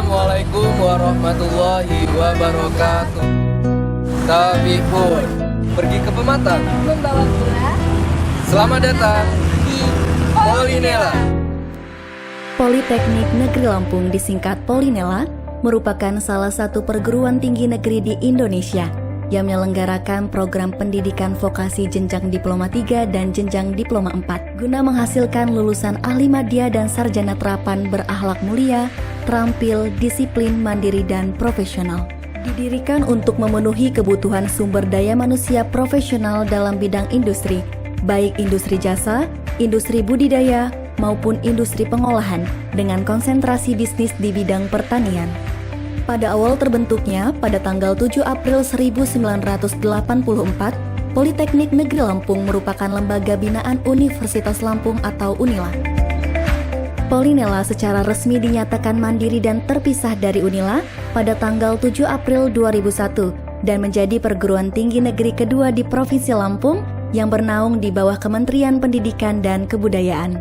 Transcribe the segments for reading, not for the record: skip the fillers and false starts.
Assalamualaikum warahmatullahi wabarakatuh. Tabihun, pergi ke pematang, membawa gula. Selamat datang di Polinela. Politeknik Negeri Lampung disingkat Polinela merupakan salah satu perguruan tinggi negeri di Indonesia yang menyelenggarakan program pendidikan vokasi jenjang Diploma 3 dan jenjang Diploma 4 guna menghasilkan lulusan ahli madya dan sarjana terapan berakhlak mulia, terampil, disiplin, mandiri, dan profesional. Didirikan untuk memenuhi kebutuhan sumber daya manusia profesional dalam bidang industri, baik industri jasa, industri budidaya, maupun industri pengolahan dengan konsentrasi bisnis di bidang pertanian. Pada awal terbentuknya, pada tanggal 7 April 1984, Politeknik Negeri Lampung merupakan lembaga binaan Universitas Lampung atau Unila. Polinela secara resmi dinyatakan mandiri dan terpisah dari Unila pada tanggal 7 April 2001 dan menjadi perguruan tinggi negeri kedua di Provinsi Lampung yang bernaung di bawah Kementerian Pendidikan dan Kebudayaan.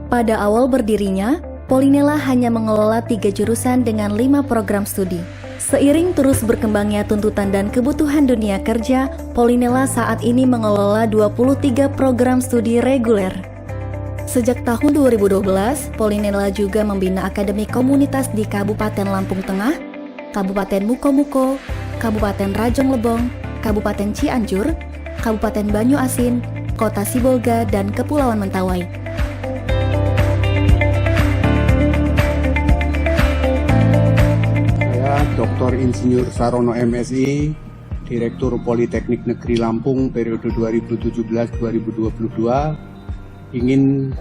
Pada awal berdirinya, Polinela hanya mengelola 3 jurusan dengan 5 program studi. Seiring terus berkembangnya tuntutan dan kebutuhan dunia kerja, Polinela saat ini mengelola 23 program studi reguler. Sejak tahun 2012, Polinela juga membina akademi komunitas di Kabupaten Lampung Tengah, Kabupaten Mukomuko, Kabupaten Rajong Lebong, Kabupaten Cianjur, Kabupaten Banyu Asin, Kota Sibolga, dan Kepulauan Mentawai. Dr. Insinyur Sarono MSI, Direktur Politeknik Negeri Lampung periode 2017-2022, ingin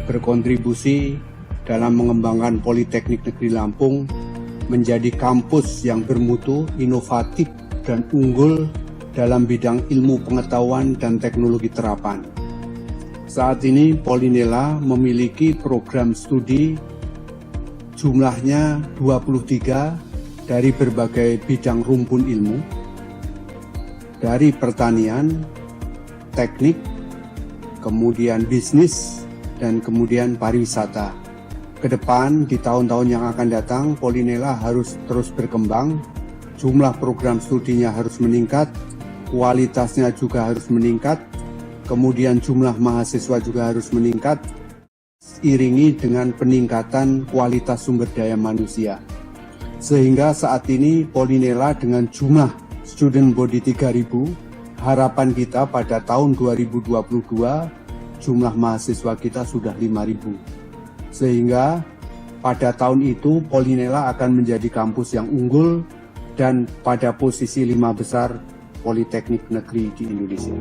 berkontribusi dalam mengembangkan Politeknik Negeri Lampung menjadi kampus yang bermutu, inovatif, dan unggul dalam bidang ilmu pengetahuan dan teknologi terapan. Saat ini Polinela memiliki program studi jumlahnya 23 dari berbagai bidang rumpun ilmu, dari pertanian, teknik, kemudian bisnis, dan kemudian pariwisata. Kedepan di tahun-tahun yang akan datang, Polinela harus terus berkembang, jumlah program studinya harus meningkat, kualitasnya juga harus meningkat, kemudian jumlah mahasiswa juga harus meningkat, iringi dengan peningkatan kualitas sumber daya manusia. Sehingga saat ini Polinela dengan jumlah student body 3.000, harapan kita pada tahun 2022 jumlah mahasiswa kita sudah 5.000. Sehingga pada tahun itu Polinela akan menjadi kampus yang unggul dan pada posisi 5 besar Politeknik Negeri di Indonesia.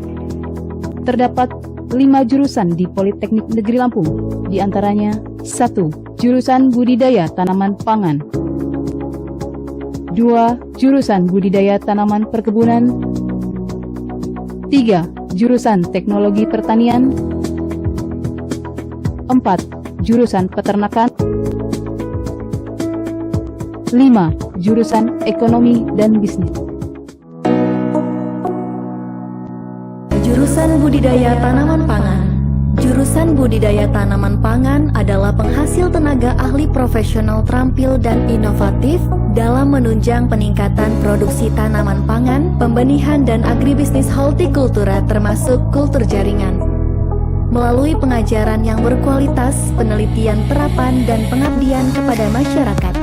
Terdapat 5 jurusan di Politeknik Negeri Lampung, di antaranya 1. Jurusan Budidaya Tanaman Pangan, 2. Jurusan Budidaya Tanaman Perkebunan, 3. Jurusan Teknologi Pertanian, 4. Jurusan Peternakan, 5. Jurusan Ekonomi dan Bisnis. Jurusan Budidaya Tanaman Pangan. Jurusan Budidaya Tanaman Pangan adalah penghasil tenaga ahli profesional terampil dan inovatif dalam menunjang peningkatan produksi tanaman pangan, pembenihan dan agribisnis hortikultura termasuk kultur jaringan. Melalui pengajaran yang berkualitas, penelitian terapan dan pengabdian kepada masyarakat.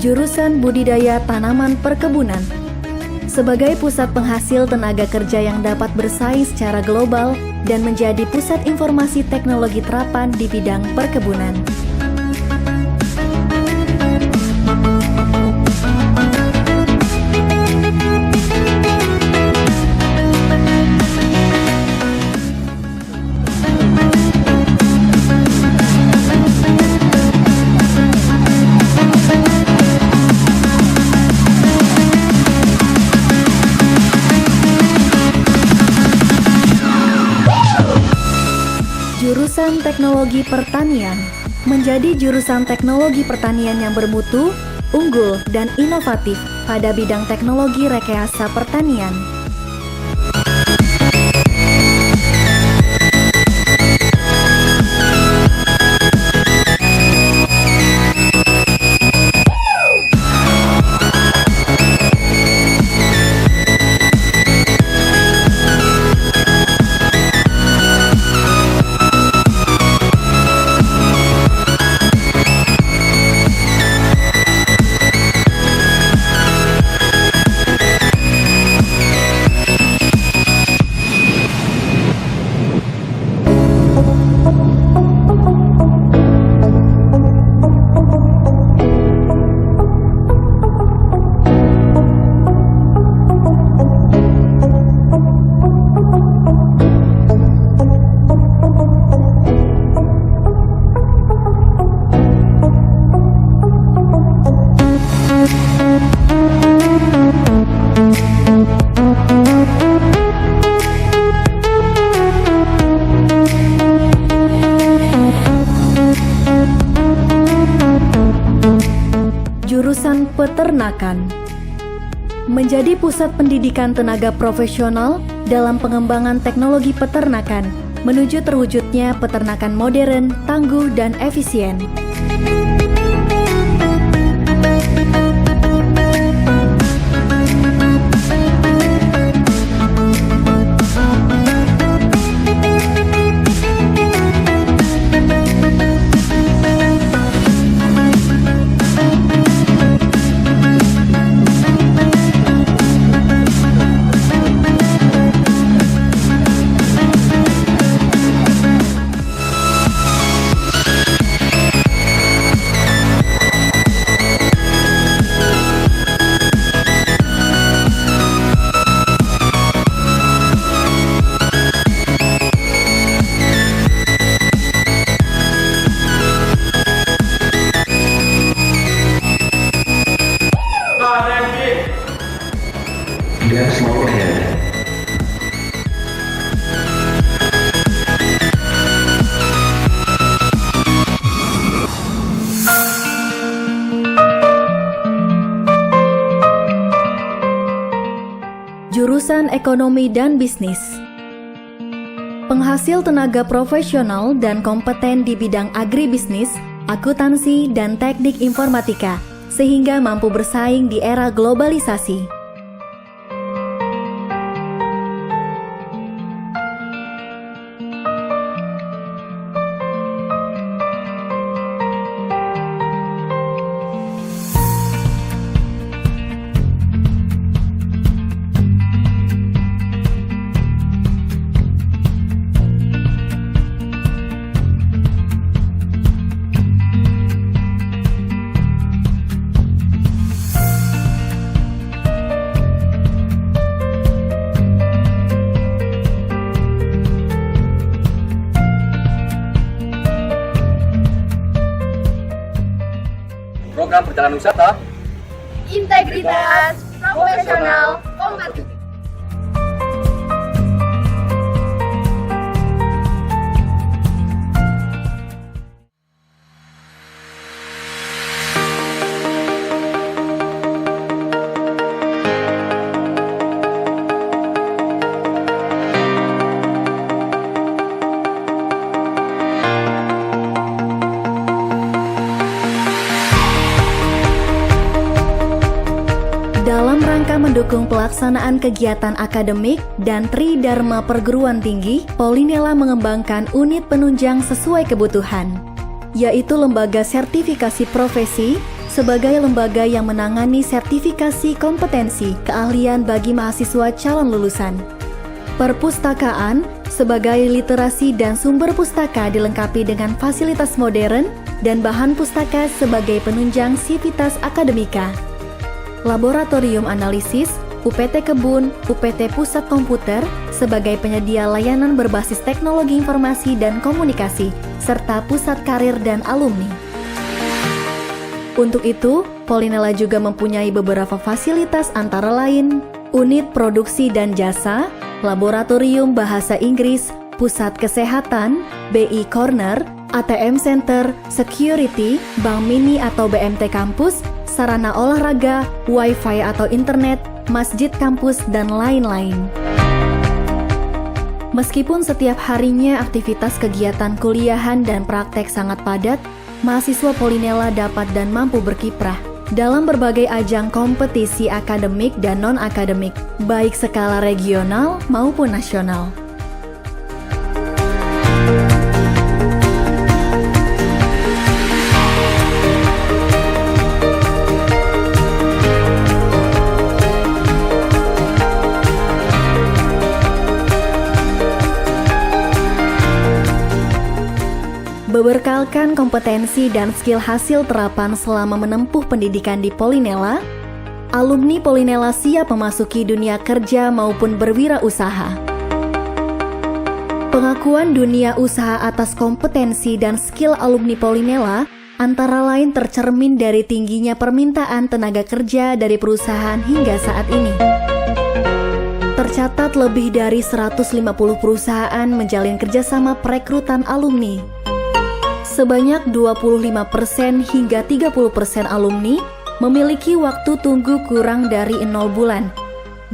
Jurusan Budidaya Tanaman Perkebunan. Sebagai pusat penghasil tenaga kerja yang dapat bersaing secara global dan menjadi pusat informasi teknologi terapan di bidang perkebunan. Jurusan Teknologi Pertanian menjadi jurusan teknologi pertanian yang bermutu, unggul, dan inovatif pada bidang teknologi rekayasa pertanian. Jurusan Peternakan menjadi pusat pendidikan tenaga profesional dalam pengembangan teknologi peternakan menuju terwujudnya peternakan modern, tangguh, dan efisien. Next walk ahead. Jurusan Ekonomi dan Bisnis. Penghasil tenaga profesional dan kompeten di bidang agribisnis, akuntansi, dan teknik informatika, sehingga mampu bersaing di era globalisasi. Program perjalanan wisata, integritas, profesional, kompetitif. Dalam rangka mendukung pelaksanaan kegiatan akademik dan tridharma perguruan tinggi, Polinela mengembangkan unit penunjang sesuai kebutuhan, yaitu lembaga sertifikasi profesi sebagai lembaga yang menangani sertifikasi kompetensi keahlian bagi mahasiswa calon lulusan. Perpustakaan sebagai literasi dan sumber pustaka dilengkapi dengan fasilitas modern dan bahan pustaka sebagai penunjang sivitas akademika. Laboratorium Analisis, UPT Kebun, UPT Pusat Komputer sebagai penyedia layanan berbasis teknologi informasi dan komunikasi, serta pusat karir dan alumni. Untuk itu, Polinela juga mempunyai beberapa fasilitas antara lain unit produksi dan jasa, laboratorium bahasa Inggris, pusat kesehatan, BI Corner, ATM Center, security, bank mini atau BMT kampus, sarana olahraga, wifi atau internet, masjid kampus, dan lain-lain. Meskipun setiap harinya aktivitas kegiatan kuliahan dan praktek sangat padat, mahasiswa Polinela dapat dan mampu berkiprah dalam berbagai ajang kompetisi akademik dan non-akademik, baik skala regional maupun nasional. Beberkalkan kompetensi dan skill hasil terapan selama menempuh pendidikan di Polinela, alumni Polinela siap memasuki dunia kerja maupun berwirausaha. Pengakuan dunia usaha atas kompetensi dan skill alumni Polinela antara lain tercermin dari tingginya permintaan tenaga kerja dari perusahaan hingga saat ini. Tercatat lebih dari 150 perusahaan menjalin kerjasama perekrutan alumni. Sebanyak 25% hingga 30% alumni memiliki waktu tunggu kurang dari 0 bulan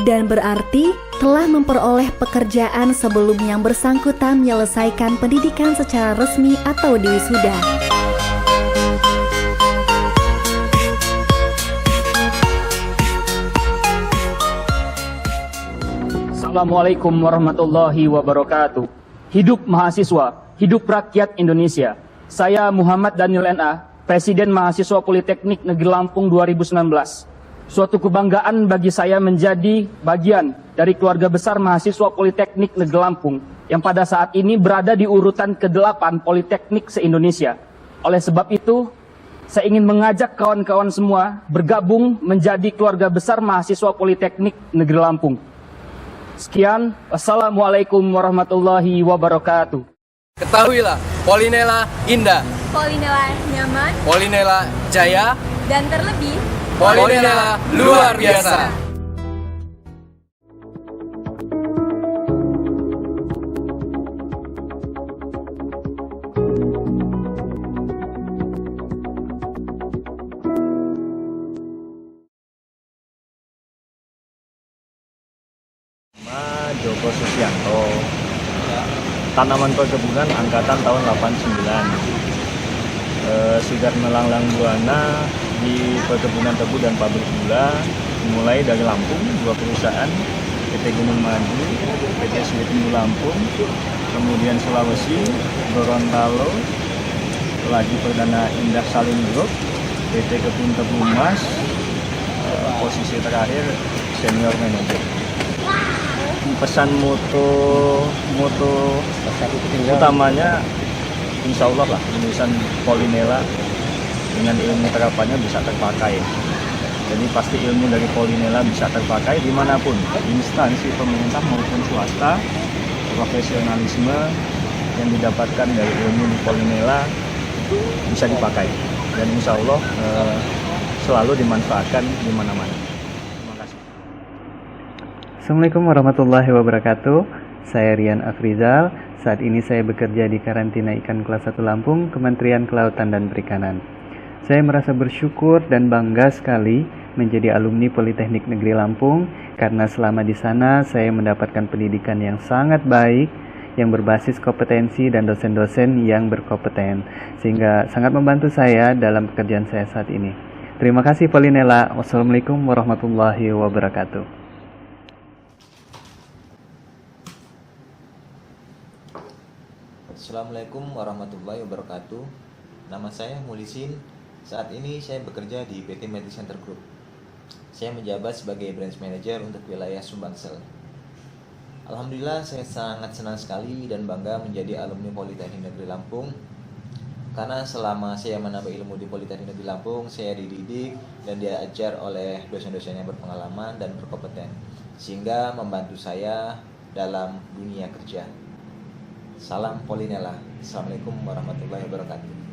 dan berarti telah memperoleh pekerjaan sebelum yang bersangkutan menyelesaikan pendidikan secara resmi atau diwisuda. Assalamualaikum warahmatullahi wabarakatuh. Hidup mahasiswa, hidup rakyat Indonesia. Saya Muhammad Daniel NA, Presiden Mahasiswa Politeknik Negeri Lampung 2019. Suatu kebanggaan bagi saya menjadi bagian dari keluarga besar mahasiswa Politeknik Negeri Lampung yang pada saat ini berada di urutan ke-8 Politeknik se-Indonesia. Oleh sebab itu, saya ingin mengajak kawan-kawan semua bergabung menjadi keluarga besar mahasiswa Politeknik Negeri Lampung. Sekian, wassalamualaikum warahmatullahi wabarakatuh. Ketahuilah, Polinela indah, Polinela nyaman, Polinela jaya, dan terlebih Polinela luar biasa. Joko Susianto, tanaman perkebunan angkatan tahun 89. Sudah melanglang buana di perkebunan tebu dan pabrik gula, mulai dari Lampung, 2 perusahaan, PT Gunung Madu, PT Sweetmu Lampung, kemudian Sulawesi, Gorontalo, lagi Perdana Indah Salim Group, PT Kebun Tebu Mas, posisi terakhir Senior Manager. Pesan moto utamanya insya Allah lah lulusan Polinela dengan ilmu terapannya bisa terpakai. Jadi pasti ilmu dari Polinela bisa terpakai dimanapun, instansi pemerintah maupun swasta. Profesionalisme yang didapatkan dari ilmu di Polinela bisa dipakai dan insya Allah selalu dimanfaatkan di mana-mana. Assalamualaikum warahmatullahi wabarakatuh. Saya Rian Afrizal. Saat ini saya bekerja di Karantina Ikan Kelas 1 Lampung, Kementerian Kelautan dan Perikanan. Saya merasa bersyukur dan bangga sekali menjadi alumni Politeknik Negeri Lampung karena selama di sana saya mendapatkan pendidikan yang sangat baik yang berbasis kompetensi dan dosen-dosen yang berkompeten sehingga sangat membantu saya dalam pekerjaan saya saat ini. Terima kasih Polinela. Wassalamualaikum warahmatullahi wabarakatuh. Assalamualaikum warahmatullahi wabarakatuh. Nama saya Mulisin. Saat ini saya bekerja di PT Medri Center Group. Saya menjabat sebagai branch manager untuk wilayah Sumbangsel. Alhamdulillah saya sangat senang sekali dan bangga menjadi alumni Politeknik Negeri Lampung. Karena selama saya menambah ilmu di Politeknik Negeri Lampung, saya dididik dan diajar oleh dosen-dosen yang berpengalaman dan berkompeten, sehingga membantu saya dalam dunia kerja. Salam Polinela. Assalamualaikum warahmatullahi wabarakatuh.